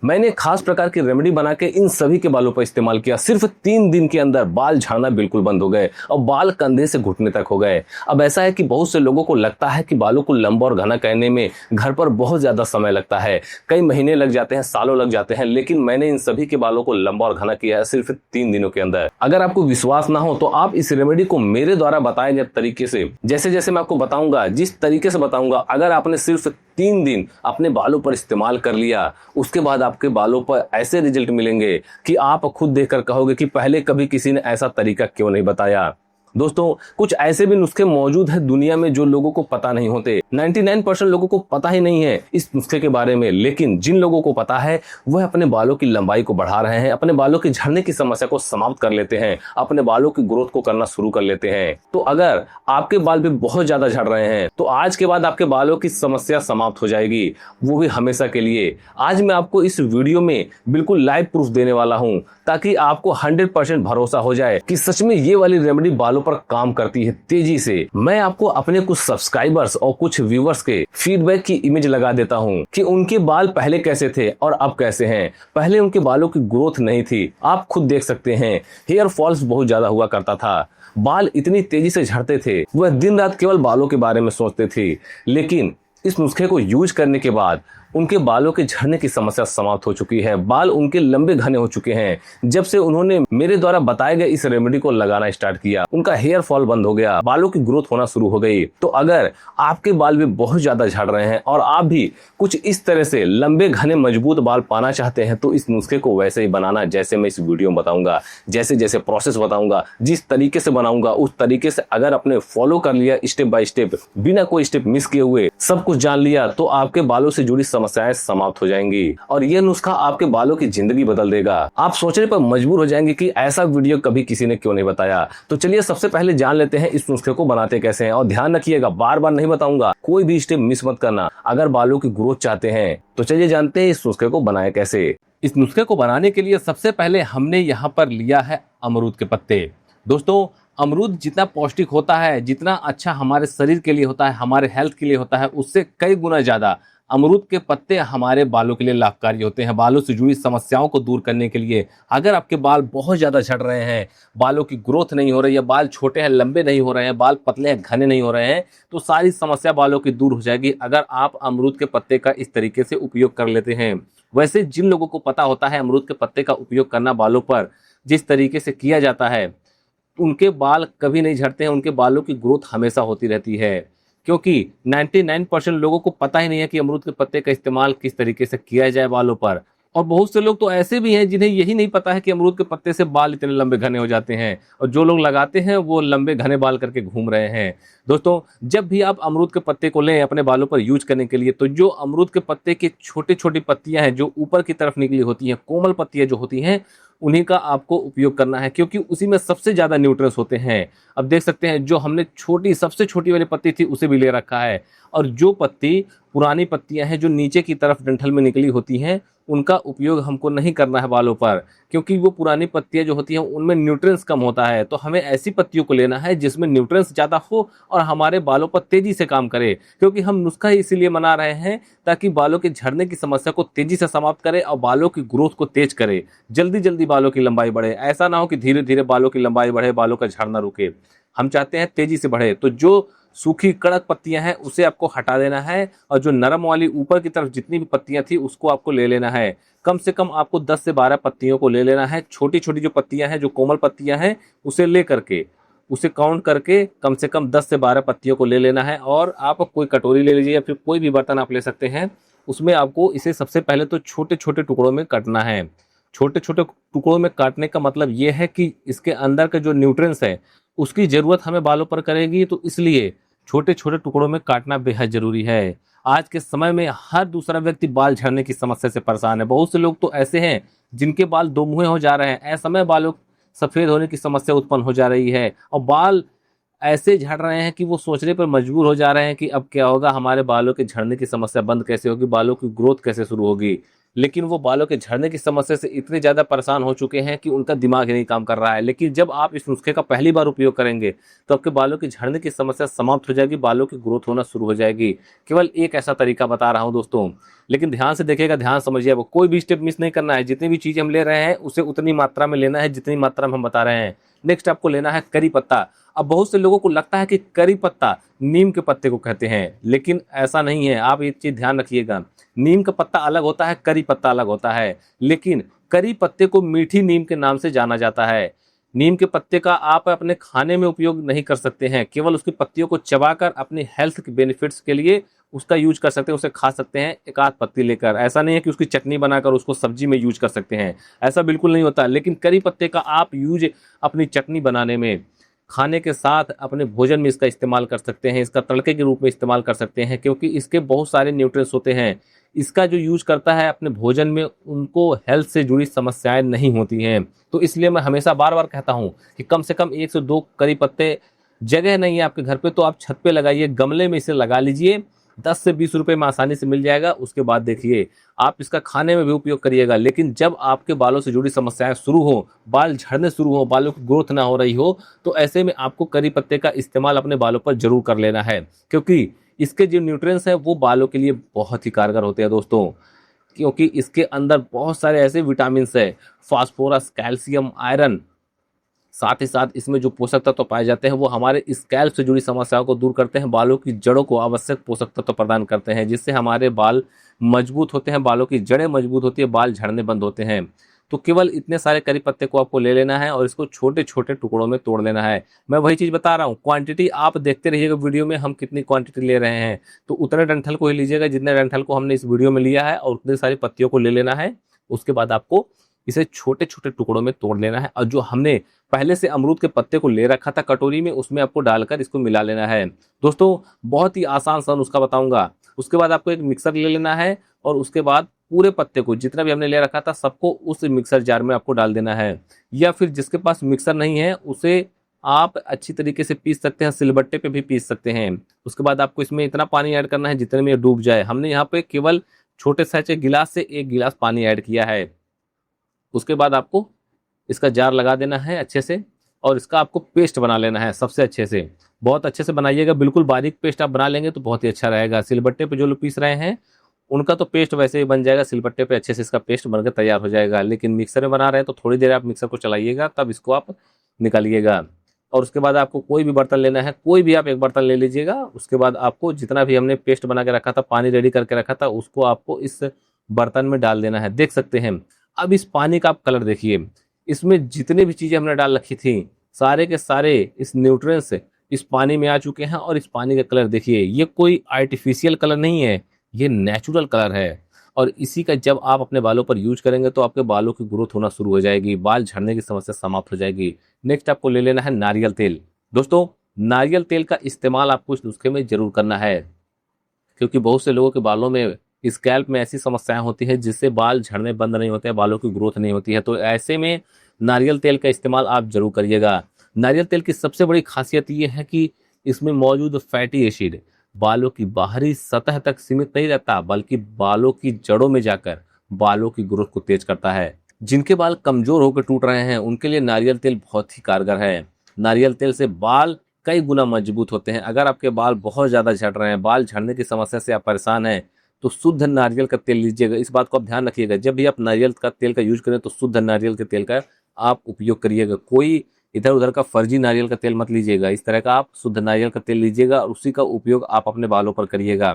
मैंने एक खास प्रकार की रेमेडी बना के इन सभी के बालों पर इस्तेमाल किया। सिर्फ 3 दिन के अंदर बाल झड़ना बिल्कुल बंद हो गए और बाल कंधे से घुटने तक हो गए। अब ऐसा है कि बहुत से लोगों को लगता है कि बालों को लंबा और घना करने में घर पर बहुत ज्यादा समय लगता है, कई महीने लग जाते हैं, सालों लग जाते हैं, लेकिन मैंने इन सभी के बालों को लंबा और घना किया है सिर्फ 3 दिनों के अंदर। अगर आपको विश्वास ना हो तो आप इस रेमेडी को मेरे द्वारा बताए गए तरीके से, जैसे जैसे मैं आपको बताऊंगा, जिस तरीके से बताऊंगा, अगर आपने सिर्फ 3 दिन अपने बालों पर इस्तेमाल कर लिया, उसके बाद आपके बालों पर ऐसे रिजल्ट मिलेंगे कि आप खुद देखकर कहोगे कि पहले कभी किसी ने ऐसा तरीका क्यों नहीं बताया। दोस्तों, कुछ ऐसे भी नुस्खे मौजूद हैं दुनिया में जो लोगों को पता नहीं होते। 99% लोगों को पता ही नहीं है इस नुस्खे के बारे में, लेकिन जिन लोगों को पता है वह अपने बालों की लंबाई को बढ़ा रहे हैं, अपने बालों के झड़ने की समस्या को समाप्त कर लेते हैं, अपने बालों की ग्रोथ को करना शुरू कर लेते हैं। तो अगर आपके बाल भी बहुत ज्यादा झड़ रहे हैं तो आज के बाद आपके बालों की समस्या समाप्त हो जाएगी, वो भी हमेशा के लिए। आज मैं आपको इस वीडियो में बिल्कुल लाइव प्रूफ देने वाला हूं ताकि आपको 100% भरोसा हो जाए कि सच में ये वाली रेमेडी बालों पर काम करती है तेजी से। मैं आपको अपने कुछ सब्सक्राइबर्स और कुछ व्यूवर्स के फीडबैक की इमेज लगा देता हूं कि उनके बाल पहले कैसे थे और अब कैसे हैं। पहले उनके बालों की ग्रोथ नहीं थी, आप खुद देख सकते हैं, हेयर फॉल्स बहुत ज्यादा हुआ करता था, बाल इतनी तेजी से झड़ते थे, वह दिन रात केवल बालों के बारे में सोचते थे। लेकिन इस नुस्खे को यूज करने के बाद उनके बालों के झड़ने की समस्या समाप्त हो चुकी है, बाल उनके लंबे घने हो चुके हैं। जब से उन्होंने मेरे द्वारा बताए गए इस रेमेडी को लगाना स्टार्ट किया, उनका हेयर फॉल बंद हो गया, बालों की ग्रोथ होना शुरू हो गई। तो अगर आपके बाल भी बहुत ज्यादा झड़ रहे हैं और आप भी कुछ इस तरह से लंबे घने मजबूत बाल पाना चाहते हैं तो इस नुस्खे को वैसे ही बनाना जैसे मैं इस वीडियो में बताऊंगा, जैसे जैसे प्रोसेस बताऊंगा, जिस तरीके से बनाऊंगा उस तरीके से अगर आपने फॉलो कर लिया स्टेप बाय स्टेप, बिना कोई स्टेप मिस किए हुए सब कुछ जान लिया, तो आपके बालों से जुड़ी समस्याएं समाप्त हो जाएंगी और यह नुस्खा आपके बालों की जिंदगी बदल देगा। आप सोचने पर मजबूर हो जाएंगे कि ऐसा वीडियो कभी किसी ने क्यों नहीं बताया। तो चलिए सबसे पहले जान लेते हैं इस नुस्खे को बनाते कैसे हैं। और ध्यान रखिएगा, बार बार नहीं बताऊंगा, कोई भी स्टेप मिस मत करना अगर बालों की ग्रोथ चाहते हैं। तो चलिए जानते हैं इस नुस्खे को बनाए कैसे। इस नुस्खे को बनाने के लिए सबसे पहले हमने यहाँ पर लिया है अमरूद के पत्ते। दोस्तों, अमरूद जितना पौष्टिक होता है, जितना अच्छा हमारे शरीर के लिए होता है, हमारे हेल्थ के लिए होता है, उससे कई गुना ज्यादा अमरूद के पत्ते हमारे बालों के लिए लाभकारी होते हैं, बालों से जुड़ी समस्याओं को दूर करने के लिए। अगर आपके बाल बहुत ज्यादा झड़ रहे हैं, बालों की ग्रोथ नहीं हो रही है, बाल छोटे हैं, लंबे नहीं हो रहे हैं, बाल पतले हैं, घने नहीं हो रहे हैं, तो सारी समस्या बालों की दूर हो जाएगी अगर आप अमरूद के पत्ते का इस तरीके से उपयोग कर लेते हैं। वैसे जिन लोगों को पता होता है अमरूद के पत्ते का उपयोग करना बालों पर जिस तरीके से किया जाता है, उनके बाल कभी नहीं झड़ते हैं, उनके बालों की ग्रोथ हमेशा होती रहती है। क्योंकि 99% लोगों को पता ही नहीं है कि अमरूद के पत्ते का इस्तेमाल किस तरीके से किया जाए बालों पर। और बहुत से लोग तो ऐसे भी हैं जिन्हें यही नहीं पता है कि अमरूद के पत्ते से बाल इतने लंबे घने हो जाते हैं, और जो लोग लगाते हैं वो लंबे घने बाल करके घूम रहे हैं। दोस्तों, जब भी आप अमरूद के पत्ते को लें अपने बालों पर यूज करने के लिए, तो जो अमरूद के पत्ते की छोटी छोटी पत्तियां हैं जो ऊपर की तरफ निकली होती हैं, कोमल पत्तियां जो होती हैं, उन्हीं का आपको उपयोग करना है, क्योंकि उसी में सबसे ज्यादा न्यूट्रिएंट्स होते हैं। अब देख सकते हैं जो हमने सबसे छोटी वाली पत्ती थी उसे भी ले रखा है, और जो पत्ती पुरानी पत्तियां हैं जो नीचे की तरफ डंठल में निकली होती हैं, उनका उपयोग हमको नहीं करना है बालों पर, क्योंकि वो पुरानी पत्तियां जो होती हैं उनमें न्यूट्रिएंट्स कम होता है। तो हमें ऐसी पत्तियों को लेना है जिसमें न्यूट्रिएंट्स ज़्यादा हो और हमारे बालों पर तेजी से काम करे, क्योंकि हम नुस्खा ही इसीलिए बना रहे हैं ताकि बालों के झड़ने की समस्या को तेजी से समाप्त करे और बालों की ग्रोथ को तेज करे, जल्दी जल्दी बालों की लंबाई बढ़े। ऐसा ना हो कि धीरे धीरे बालों की लंबाई बढ़े, बालों का झड़ना रुके। हम चाहते हैं तेजी से बढ़े। तो जो सूखी कड़क पत्तियां हैं उसे आपको हटा देना है, और जो नरम वाली ऊपर की तरफ जितनी भी पत्तियां थी उसको आपको ले लेना है। कम से कम आपको 10 से 12 पत्तियों को ले लेना है। छोटी छोटी जो पत्तियां हैं, जो कोमल पत्तियां हैं, उसे ले करके, उसे काउंट करके कम से कम 10 से 12 पत्तियों को ले लेना है। और आप कोई कटोरी ले लीजिए या फिर कोई भी बर्तन आप ले सकते हैं, उसमें आपको इसे सबसे पहले तो छोटे छोटे टुकड़ों में काटना है। छोटे छोटे टुकड़ों में काटने का मतलब ये है कि इसके अंदर का जो न्यूट्रिएंट्स है उसकी जरूरत हमें बालों पर करेगी, तो इसलिए छोटे छोटे टुकड़ों में काटना बेहद जरूरी है। आज के समय में हर दूसरा व्यक्ति बाल झड़ने की समस्या से परेशान है। बहुत से लोग तो ऐसे हैं जिनके बाल दो मुंहे हो जा रहे हैं, असमय बालों सफेद होने की समस्या उत्पन्न हो जा रही है, और बाल ऐसे झड़ रहे हैं कि वो सोचने पर मजबूर हो जा रहे हैं कि अब क्या होगा, हमारे बालों के झड़ने की समस्या बंद कैसे होगी, बालों की ग्रोथ कैसे शुरू होगी। लेकिन वो बालों के झड़ने की समस्या से इतने ज़्यादा परेशान हो चुके हैं कि उनका दिमाग ही नहीं काम कर रहा है। लेकिन जब आप इस नुस्खे का पहली बार उपयोग करेंगे तो आपके बालों की झड़ने की समस्या समाप्त हो जाएगी, बालों की ग्रोथ होना शुरू हो जाएगी। केवल एक ऐसा तरीका बता रहा हूँ दोस्तों, लेकिन ध्यान से देखिएगा, ध्यान समझिए, वो कोई भी स्टेप मिस नहीं करना है। जितनी भी चीज़ें हम ले रहे हैं उसे उतनी मात्रा में लेना है जितनी मात्रा में हम बता रहे हैं। नेक्स्ट आपको लेना है करी पत्ता। अब बहुत से लोगों को लगता है कि करी पत्ता नीम के पत्ते को कहते हैं, लेकिन ऐसा नहीं है। आप एक चीज ध्यान रखिएगा, नीम का पत्ता अलग होता है, करी पत्ता अलग होता है। लेकिन करी पत्ते को मीठी नीम के नाम से जाना जाता है। नीम के पत्ते का आप अपने खाने में उपयोग नहीं कर सकते हैं, केवल उसकी पत्तियों को चबाकर अपनी हेल्थ के बेनिफिट्स के लिए उसका यूज कर सकते हैं, उसे खा सकते हैं एक आध पत्ती लेकर। ऐसा नहीं है कि उसकी चटनी बनाकर उसको सब्जी में यूज कर सकते हैं, ऐसा बिल्कुल नहीं होता। लेकिन करी पत्ते का आप यूज अपनी चटनी बनाने में, खाने के साथ अपने भोजन में इसका इस्तेमाल कर सकते हैं, इसका तड़के के रूप में इस्तेमाल कर सकते हैं, क्योंकि इसके बहुत सारे न्यूट्रिएंट्स होते हैं। इसका जो यूज करता है अपने भोजन में, उनको हेल्थ से जुड़ी समस्याएं नहीं होती हैं। तो इसलिए मैं हमेशा बार बार कहता हूं कि कम से कम 1 से 2 करी पत्ते, जगह नहीं है आपके घर पे तो आप छत पे लगाइए, गमले में इसे लगा लीजिए। 10 से 20 रुपए में आसानी से मिल जाएगा। उसके बाद देखिए आप इसका खाने में भी उपयोग करिएगा। लेकिन जब आपके बालों से जुड़ी समस्याएं शुरू हो, बाल झड़ने शुरू हो, बालों की ग्रोथ ना हो रही हो, तो ऐसे में आपको करी पत्ते का इस्तेमाल अपने बालों पर जरूर कर लेना है, क्योंकि इसके जो न्यूट्रिएंट्स हैं वो बालों के लिए बहुत ही कारगर होते हैं दोस्तों। क्योंकि इसके अंदर बहुत सारे ऐसे विटामिन है, फास्फोरस, कैल्शियम, आयरन, साथ ही साथ इसमें जो पोषक तत्व पाए जाते हैं वो हमारे स्कैल्प से जुड़ी समस्याओं को दूर करते हैं, बालों की जड़ों को आवश्यक पोषक तत्व प्रदान करते हैं, जिससे हमारे बाल मजबूत होते हैं, बालों की जड़ें मजबूत होती है, बाल झड़ने बंद होते हैं। तो केवल इतने सारे करी पत्ते को आपको ले लेना है और इसको छोटे छोटे टुकड़ों में तोड़ लेना है। मैं वही चीज़ बता रहा हूँ, क्वांटिटी आप देखते रहिएगा वीडियो में हम कितनी क्वांटिटी ले रहे हैं। तो उतने डंठल को ही लीजिएगा जितने डंठल को हमने इस वीडियो में लिया है, और उतने सारी पत्तियों को ले लेना है। उसके बाद आपको इसे छोटे छोटे टुकड़ों में तोड़ लेना है, और जो हमने पहले से अमरूद के पत्ते को ले रखा था कटोरी में, उसमें आपको डालकर इसको मिला लेना है। दोस्तों बहुत ही आसान सा नुस्खा बताऊंगा। उसके बाद आपको एक मिक्सर ले लेना है और उसके बाद पूरे पत्ते को, जितना भी हमने ले रखा था, सबको उस मिक्सर जार में आपको डाल देना है। या फिर जिसके पास मिक्सर नहीं है उसे आप अच्छी तरीके से पीस सकते हैं, सिलबट्टे पे भी पीस सकते हैं। उसके बाद आपको इसमें इतना पानी ऐड करना है जितने में ये डूब जाए। हमने यहाँ पे केवल छोटे साइज गिलास से 1 गिलास पानी ऐड किया है। उसके बाद आपको इसका जार लगा देना है अच्छे से, और इसका आपको पेस्ट बना लेना है सबसे अच्छे से। बहुत अच्छे से बनाइएगा, बिल्कुल बारीक पेस्ट आप बना लेंगे तो बहुत ही अच्छा रहेगा। सिलबट्टे पे जो लोग पीस रहे हैं उनका तो पेस्ट वैसे ही बन जाएगा, सिलबट्टे पे अच्छे से इसका पेस्ट बनकर तैयार हो जाएगा। लेकिन मिक्सर में बना रहे हैं तो थोड़ी देर आप मिक्सर को चलाइएगा, तब इसको आप निकालिएगा। और उसके बाद आपको कोई भी बर्तन लेना है, कोई भी आप एक बर्तन ले लीजिएगा। उसके बाद आपको जितना भी हमने पेस्ट बना के रखा था, पानी रेडी करके रखा था, उसको आपको इस बर्तन में डाल देना है। देख सकते हैं अब इस पानी का आप कलर देखिए, इसमें जितने भी चीजें हमने डाल रखी थी सारे के सारे इस न्यूट्रिएंट्स इस पानी में आ चुके हैं। और इस पानी का कलर देखिए, ये कोई आर्टिफिशियल कलर नहीं है, ये नेचुरल कलर है। और इसी का जब आप अपने बालों पर यूज करेंगे तो आपके बालों की ग्रोथ होना शुरू हो जाएगी, बाल झड़ने की समस्या समाप्त हो जाएगी। नेक्स्ट आपको ले लेना है नारियल तेल। दोस्तों नारियल तेल का इस्तेमाल आपको इस नुस्खे में जरूर करना है, क्योंकि बहुत से लोगों के बालों में, स्कैल्प में ऐसी समस्याएं होती हैं जिससे बाल झड़ने बंद नहीं होते हैं, बालों की ग्रोथ नहीं होती है। तो ऐसे में नारियल तेल का इस्तेमाल आप जरूर करिएगा। नारियल तेल की सबसे बड़ी खासियत ये है कि इसमें मौजूद फैटी एसिड बालों की बाहरी सतह तक सीमित नहीं रहता, बल्कि बालों की जड़ों में जाकर बालों की ग्रोथ को तेज करता है। जिनके बाल कमजोर होकर टूट रहे हैं उनके लिए नारियल तेल बहुत ही कारगर है। नारियल तेल से बाल कई गुना मजबूत होते हैं। अगर आपके बाल बहुत ज्यादा झड़ रहे हैं, बाल झड़ने की समस्या से आप परेशान हैं, तो शुद्ध नारियल का तेल लीजिएगा। इस बात को आप ध्यान रखिएगा, जब भी आप नारियल का तेल का यूज करें तो शुद्ध नारियल के तेल का आप उपयोग करिएगा। कोई इधर उधर का फर्जी नारियल का तेल मत लीजिएगा, इस तरह का आप शुद्ध नारियल का तेल लीजिएगा और उसी का उपयोग आप अपने बालों पर करिएगा।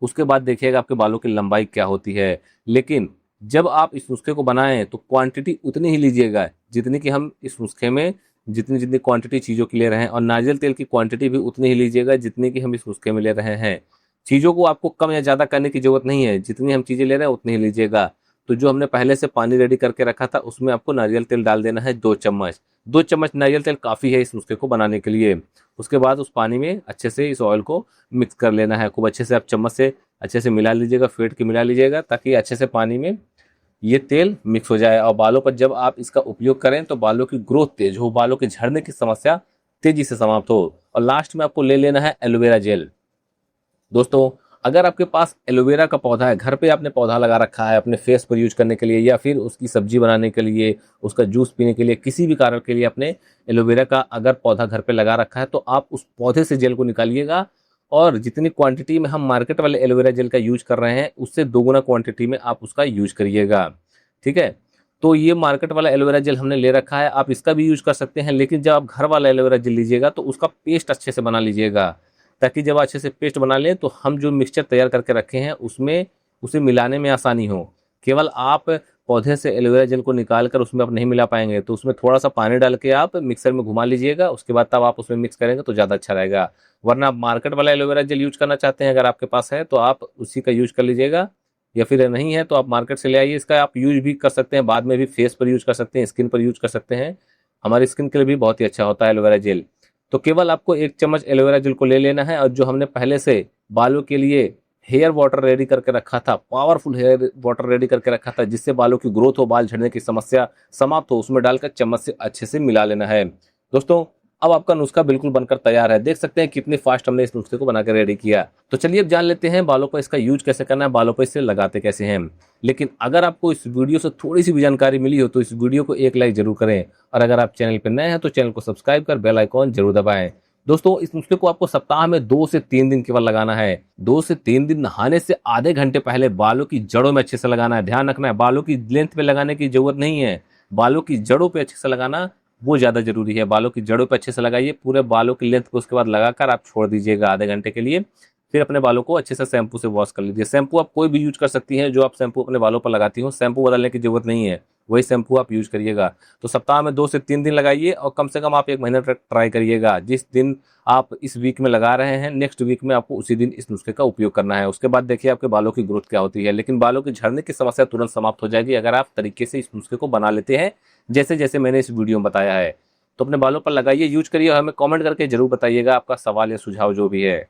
उसके बाद देखिएगा आपके बालों की लंबाई क्या होती है। लेकिन जब आप इस नुस्खे को बनाएं तो क्वांटिटी उतनी ही लीजिएगा जितनी कि हम इस नुस्खे में जितनी जितनी क्वांटिटी चीज़ों की ले रहे हैं, और नारियल तेल की क्वांटिटी भी उतनी ही लीजिएगा जितनी कि हम इस नुस्खे में ले रहे हैं। चीज़ों को आपको कम या ज़्यादा करने की जरूरत नहीं है, जितनी हम चीज़ें ले रहे हैं उतनी ही लीजिएगा। तो जो हमने पहले से पानी रेडी करके रखा था उसमें आपको नारियल तेल डाल देना है 2 चम्मच। 2 चम्मच नारियल तेल काफ़ी है इस नुस्खे को बनाने के लिए। उसके बाद उस पानी में अच्छे से इस ऑयल को मिक्स कर लेना है। खूब अच्छे से आप चम्मच से अच्छे से मिला लीजिएगा, फेंट के मिला लीजिएगा, ताकि अच्छे से पानी में ये तेल मिक्स हो जाए। और बालों पर जब आप इसका उपयोग करें तो बालों की ग्रोथ तेज हो, बालों के झड़ने की समस्या तेजी से समाप्त हो। और लास्ट में आपको ले लेना है एलोवेरा जेल। दोस्तों अगर आपके पास एलोवेरा का पौधा है, घर पे आपने पौधा लगा रखा है अपने फेस पर यूज करने के लिए या फिर उसकी सब्जी बनाने के लिए, उसका जूस पीने के लिए, किसी भी कारण के लिए अपने एलोवेरा का अगर पौधा घर पे लगा रखा है, तो आप उस पौधे से जेल को निकालिएगा और जितनी क्वांटिटी में हम मार्केट वाले एलोवेरा जेल का यूज कर रहे हैं उससे दोगुना क्वांटिटी में आप उसका यूज करिएगा। ठीक है। तो ये मार्केट वाला एलोवेरा जेल हमने ले रखा है, आप इसका भी यूज कर सकते हैं, लेकिन जब आप घर वाला एलोवेरा जेल लीजिएगा तो उसका पेस्ट अच्छे से बना लीजिएगा, ताकि जब अच्छे से पेस्ट बना लें तो हम जो मिक्सचर तैयार करके रखे हैं उसमें उसे मिलाने में आसानी हो। केवल आप पौधे से एलोवेरा जेल को निकाल कर उसमें आप नहीं मिला पाएंगे, तो उसमें थोड़ा सा पानी डाल के आप मिक्सर में घुमा लीजिएगा, उसके बाद तब आप उसमें मिक्स करेंगे तो ज़्यादा अच्छा रहेगा। वरना आप मार्केट वाला एलोवेरा जेल यूज करना चाहते हैं, अगर आपके पास है तो आप उसी का यूज कर लीजिएगा, या फिर नहीं है तो आप मार्केट से ले आइए। इसका आप यूज भी कर सकते हैं, बाद में भी फेस पर यूज कर सकते हैं, स्किन पर यूज कर सकते हैं, हमारी स्किन के लिए भी बहुत ही अच्छा होता है एलोवेरा जेल। तो केवल आपको 1 चम्मच एलोवेरा जेल को ले लेना है, और जो हमने पहले से बालों के लिए हेयर वाटर रेडी करके रखा था, पावरफुल हेयर वाटर रेडी करके रखा था जिससे बालों की ग्रोथ हो, बाल झड़ने की समस्या समाप्त हो, उसमें डालकर चम्मच से अच्छे से मिला लेना है। दोस्तों, अब आपका नुस्खा बिल्कुल बनकर तैयार है। देख सकते हैं कितनी फास्ट हमने इस नुस्खे को बनाकर रेडी किया। तो चलिए अब जान लेते हैं बालों पर इसका यूज कैसे करना है, बालों पर इसे लगाते कैसे हैं। लेकिन अगर आपको इस वीडियो से थोड़ी सी भी जानकारी मिली हो तो इस वीडियो को एक लाइक जरूर करें, और अगर आप चैनल पर नए हैं तो चैनल को सब्सक्राइब कर बेल आइकॉन जरूर दबाएं। दोस्तों, इस नुस्खे को आपको सप्ताह में 2 से 3 दिन केवल लगाना है। 2 से 3 दिन नहाने से आधे घंटे पहले बालों की जड़ों में अच्छे से लगाना है। ध्यान रखना है, बालों की लेंथ पे लगाने की जरूरत नहीं है, बालों की जड़ों पे अच्छे से लगाना वो ज्यादा जरूरी है। बालों की जड़ों पे अच्छे से लगाइए, पूरे बालों की लेंथ को, उसके बाद लगाकर आप छोड़ दीजिएगा आधे घंटे के लिए। फिर अपने बालों को अच्छे से शैम्पू से वॉश कर लीजिए। शैम्पू आप कोई भी यूज कर सकती हैं, जो आप शैम्पू अपने बालों पर लगाती हो, शैम्पू बदलने की जरूरत नहीं है, वही शैम्पू आप यूज करिएगा। तो सप्ताह में 2 से 3 दिन लगाइए, और कम से कम आप 1 महीना तक ट्राई करिएगा। जिस दिन आप इस वीक में लगा रहे हैं, नेक्स्ट वीक में आपको उसी दिन इस नुस्खे का उपयोग करना है। उसके बाद देखिए आपके बालों की ग्रोथ क्या होती है। लेकिन बालों के झड़ने की समस्या तुरंत समाप्त हो जाएगी अगर आप तरीके से इस नुस्खे को बना लेते हैं, जैसे जैसे मैंने इस वीडियो में बताया है। तो अपने बालों पर लगाइए, यूज करिए, और हमें कमेंट करके जरूर बताइएगा आपका सवाल या सुझाव जो भी है।